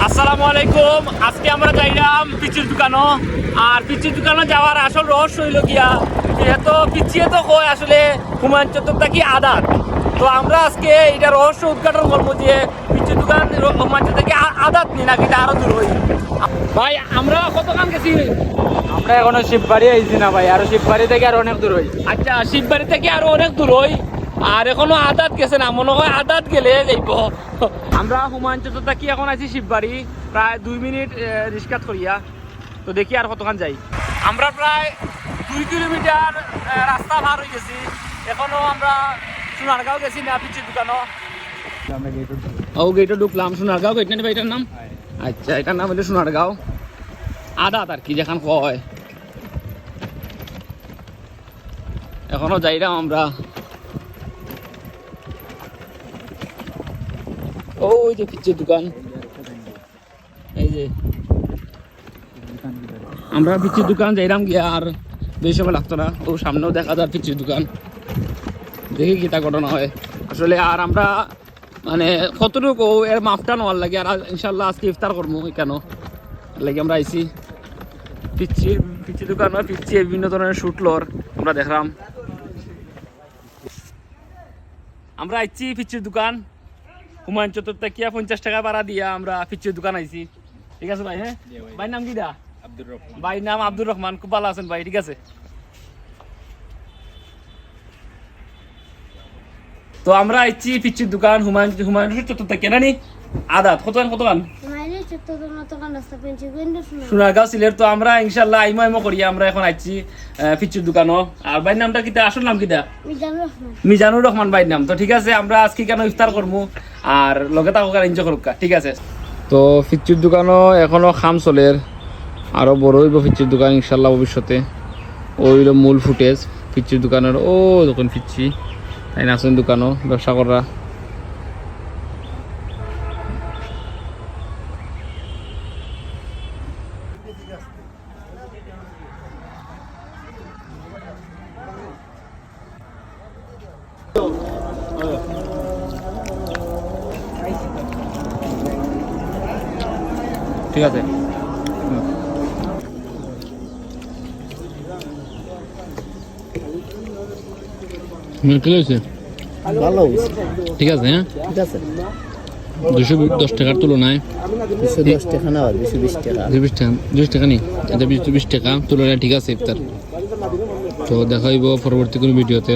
আসসালামু আলাইকুম। আজকে আমরা যাইলাম পিচির দোকানও। আর পিচির দোকানে যাওয়ার আসল রহস্য হইল গিয়া যেহেতু পিছিয়ে তো কয় আসলে হুমায়ুন চত্বরটা কি আদাত। তো আমরা আজকে এটা রহস্য উদ্ঘাটন করবো যে পিচির দোকান হুমায়ুন চত্বর থেকে আদাত নি নাকি এটা আরো দূর হই। ভাই আমরা কতক্ষণ গেছি? আমরা এখনো শিববাড়ি আইছি না ভাই, আরো শিববাড়ি থেকে আর অনেক দূর হই। আচ্ছা, শিববাড়ি থেকে আরো অনেক দূর হই। আর এখনো আদাত গেছে না, মনে হয় আদাত গেলে যাইব। আমরা হুমায়ুন চত্বর থেকে এখন আছি শিববাড়ি, প্রায় 2 মিনিট রিক্সাত করিয়া। তো দেখি আর কতক্ষণ যাই। আমরা প্রায় 2 কিলোমিটার রাস্তা পার হয়ে গেছি। এখনো আমরা সোনারগাঁও গেছি না পিচির দোকানও। ও গেটে ঢুকলাম। সোনারগাঁও গেট না এটার নাম? আচ্ছা, এটার নাম হলো সোনারগাঁও আদাত আর কি যেখান হয়। এখনো যাইলাম আমরা। ওই যে পিচির দোকান, এই যে আমরা পিচির দোকান যাইলাম গিয়া। আর বেশি সময় লাগতো না, ও সামনেও দেখা যায় পিচির দোকান। দেখি কি তা ঘটনা হয় আসলে। আর আমরা মানে কতটুকু এর মাপটা নেওয়ার লাগে। আর ইনশাল্লাহ আজকে ইফতার করবো কেন লাগে আমরা আইসি পিচির দোকান। পিচ্ছি বিভিন্ন ধরনের শুটলর আমরা দেখলাম। আমরা আইছি পিচির দোকান হুমায়ুন চত্বর থেকে 50 টাকা ভাড়া দিয়া আমরা পিচির দোকান আইছি। ঠিক আছে ভাই? হ্যাঁ ভাই, নাম কি দা? আব্দুর রহমান। ভাই নাম আব্দুর রহমান। খুব ভালো আছেন ভাই? ঠিক আছে। তো আমরা আইছি পিচির দোকান হুমায়ুন চত্বর থেকে নানি আদাত কতক্ষণ সোনারগাঁও সিলেট। তো আমরা ইনশাল্লাহ আইমো করি। আমরা এখন আইছি পিচির দোকানও। আর ভাইয়ের নামটা কিতা? আসল নাম কিতা? মিজানুর রহমান ভাইয়ের নাম। তো ঠিক আছে, আমরা আজকে কেন ইফতার করবো আর লগে থাকুক আর এনজয় করুক। ঠিক আছে। তো পিচির দোকানও এখনো খাম চলের, আরো বড় হইব পিচির দোকান ইনশাল্লাহ ভবিষ্যতে। ওই মূল ফুটেজ পিচির দোকানের। ও দোকান পিচ্ছি তাই না আছেন দোকানও ব্যবসা করা। ঠিক আছে। ভালো ঠিক আছে। হ্যাঁ ঠিক আছে। 210 টাকার তুলনায় 210 টাকা না, 220 টাকা। 220 টাকা নেই, এটা 220 টাকা তুলনায় ঠিক আছে ইফতার। তো দেখা হইব পরবর্তী কোনো ভিডিওতে।